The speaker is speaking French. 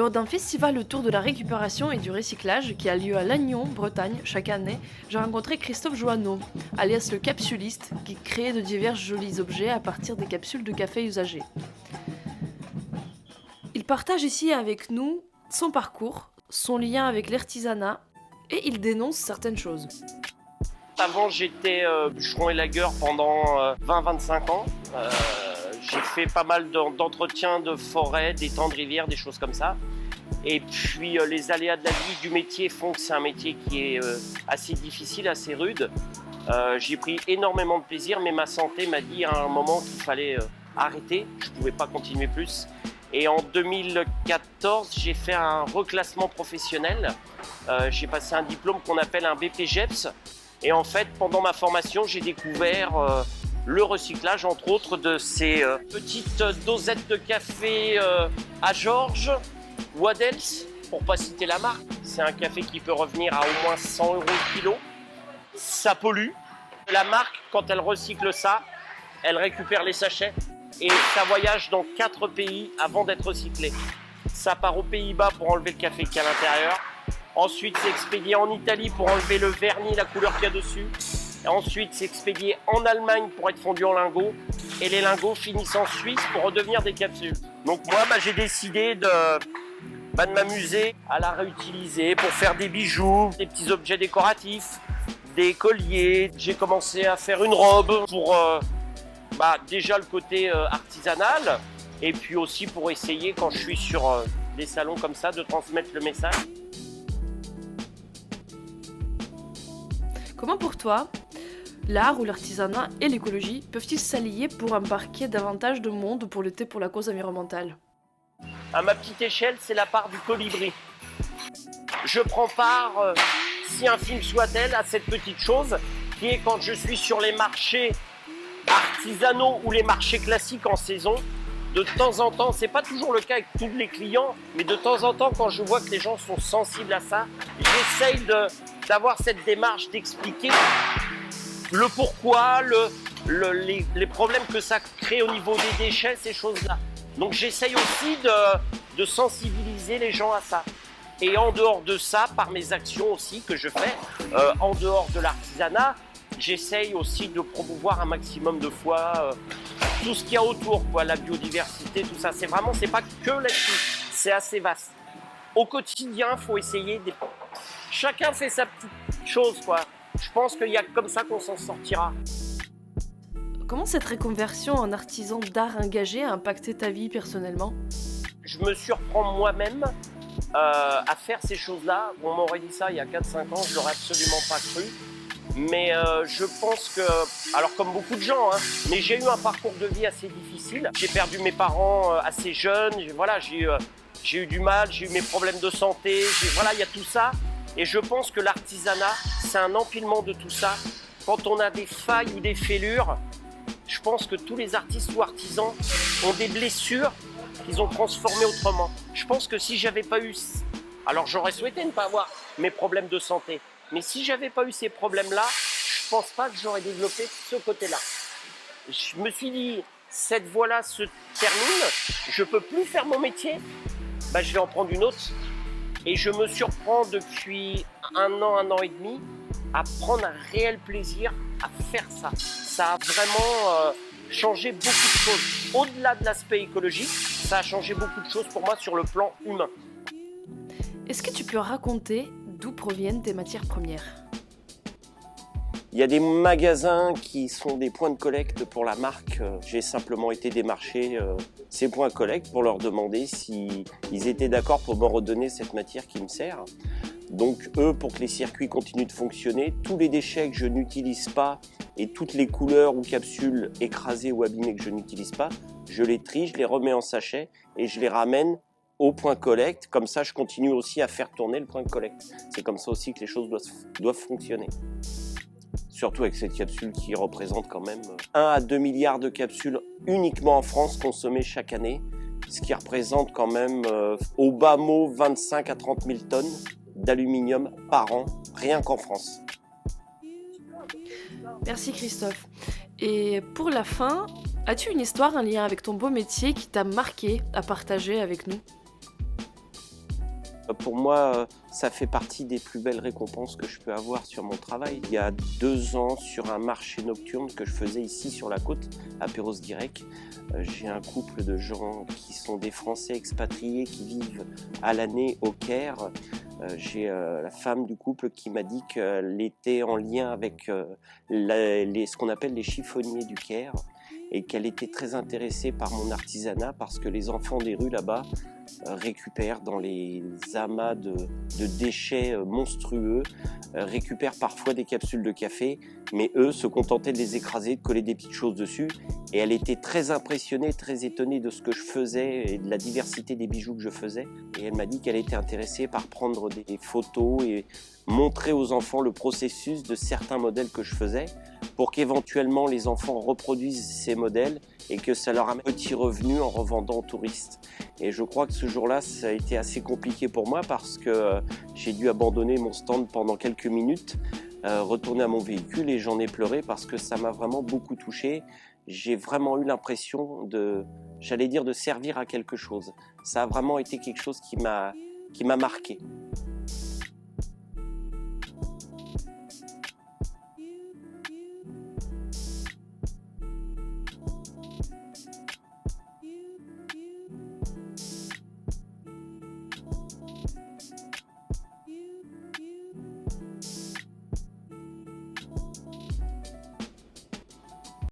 Lors d'un festival autour de la récupération et du recyclage qui a lieu à Lannion, Bretagne, chaque année, j'ai rencontré Christophe Joanneau, alias le capsuliste, qui crée de divers jolis objets à partir des capsules de café usagées. Il partage ici avec nous son parcours, son lien avec l'artisanat, et il dénonce certaines choses. Avant, j'étais bûcheron élagueur pendant 20-25 ans. J'ai fait pas mal d'entretiens de forêt, d'étangs de rivières, des choses comme ça. Et puis les aléas de la vie du métier font que c'est un métier qui est assez difficile, assez rude. J'ai pris énormément de plaisir, mais ma santé m'a dit à un moment qu'il fallait arrêter. Je ne pouvais pas continuer plus. Et en 2014, j'ai fait un reclassement professionnel. J'ai passé un diplôme qu'on appelle un BPGEPS. Et en fait, pendant ma formation, j'ai découvert le recyclage, entre autres, de ces petites dosettes de café à Georges, Waddels, pour ne pas citer la marque. C'est un café qui peut revenir à au moins 100 € le kilo. Ça pollue. La marque, quand elle recycle ça, elle récupère les sachets et ça voyage dans 4 pays avant d'être recyclé. Ça part aux Pays-Bas pour enlever le café qui est à l'intérieur. Ensuite, c'est expédié en Italie pour enlever le vernis, la couleur qu'il y a dessus. Et ensuite, c'est expédié en Allemagne pour être fondu en lingots. Et les lingots finissent en Suisse pour redevenir des capsules. Donc moi, j'ai décidé de m'amuser à la réutiliser pour faire des bijoux, des petits objets décoratifs, des colliers. J'ai commencé à faire une robe pour déjà le côté artisanal. Et puis aussi pour essayer, quand je suis sur des salons comme ça, de transmettre le message. Comment pour toi, l'art ou l'artisanat et l'écologie peuvent-ils s'allier pour embarquer davantage de monde pour lutter pour la cause environnementale ? À ma petite échelle, c'est la part du colibri. Je prends part, si infime soit-elle, à cette petite chose qui est quand je suis sur les marchés artisanaux ou les marchés classiques en saison. De temps en temps, c'est pas toujours le cas avec tous les clients, mais de temps en temps, quand je vois que les gens sont sensibles à ça, j'essaye d'avoir cette démarche d'expliquer le pourquoi, les problèmes que ça crée au niveau des déchets, ces choses-là. Donc j'essaye aussi de sensibiliser les gens à ça. Et en dehors de ça, par mes actions aussi que je fais, en dehors de l'artisanat, j'essaye aussi de promouvoir un maximum de fois tout ce qu'il y a autour, quoi, la biodiversité, tout ça. C'est pas que là-dessus, c'est assez vaste. Au quotidien, il faut essayer. Chacun fait sa petite chose, quoi. Je pense qu'il y a comme ça qu'on s'en sortira. Comment cette reconversion en artisan d'art engagé a impacté ta vie personnellement ? Je me surprends moi-même à faire ces choses-là. On m'aurait dit ça il y a 4-5 ans, je l'aurais absolument pas cru. Mais je pense que, alors comme beaucoup de gens, mais j'ai eu un parcours de vie assez difficile. J'ai perdu mes parents assez jeunes, j'ai eu du mal, j'ai eu mes problèmes de santé, il y a tout ça. Et je pense que l'artisanat, c'est un empilement de tout ça. Quand on a des failles ou des fêlures, je pense que tous les artistes ou artisans ont des blessures qu'ils ont transformées autrement. Je pense que si j'avais pas eu... Alors j'aurais souhaité ne pas avoir mes problèmes de santé. Mais si j'avais pas eu ces problèmes-là, je pense pas que j'aurais développé ce côté-là. Je me suis dit, cette voie-là se termine, je peux plus faire mon métier, je vais en prendre une autre. Et je me surprends depuis un an et demi à prendre un réel plaisir à faire ça. Ça a vraiment changé beaucoup de choses. Au-delà de l'aspect écologique, ça a changé beaucoup de choses pour moi sur le plan humain. Est-ce que tu peux raconter d'où proviennent tes matières premières ? Il y a des magasins qui sont des points de collecte pour la marque. J'ai simplement été démarcher ces points de collecte pour leur demander s'ils étaient d'accord pour me redonner cette matière qui me sert. Donc eux, pour que les circuits continuent de fonctionner, tous les déchets que je n'utilise pas et toutes les couleurs ou capsules écrasées ou abîmées que je n'utilise pas, je les trie, je les remets en sachet et je les ramène au point collecte. Comme ça, je continue aussi à faire tourner le point de collecte. C'est comme ça aussi que les choses doivent fonctionner. Surtout avec cette capsule qui représente quand même 1 à 2 milliards de capsules uniquement en France consommées chaque année, ce qui représente quand même au bas mot 25 à 30 000 tonnes d'aluminium par an, rien qu'en France. Merci Christophe. Et pour la fin, as-tu une histoire, un lien avec ton beau métier qui t'a marqué à partager avec nous ? Pour moi, ça fait partie des plus belles récompenses que je peux avoir sur mon travail. Il y a 2 ans, sur un marché nocturne que je faisais ici sur la côte, à Perros-Guirec, j'ai un couple de gens qui sont des Français expatriés qui vivent à l'année au Caire. J'ai la femme du couple qui m'a dit qu'elle était en lien avec ce qu'on appelle les chiffonniers du Caire et qu'elle était très intéressée par mon artisanat parce que les enfants des rues là-bas récupèrent dans les amas de déchets monstrueux, récupèrent parfois des capsules de café, mais eux se contentaient de les écraser, de coller des petites choses dessus. Et elle était très impressionnée, très étonnée de ce que je faisais et de la diversité des bijoux que je faisais. Et elle m'a dit qu'elle était intéressée par prendre des photos et montrer aux enfants le processus de certains modèles que je faisais pour qu'éventuellement les enfants reproduisent ces modèles et que ça leur amène un petit revenu en revendant aux touristes. Et je crois que ce jour-là, ça a été assez compliqué pour moi parce que j'ai dû abandonner mon stand pendant quelques minutes, retourner à mon véhicule et j'en ai pleuré parce que ça m'a vraiment beaucoup touché. J'ai vraiment eu l'impression de servir à quelque chose. Ça a vraiment été quelque chose qui m'a marqué.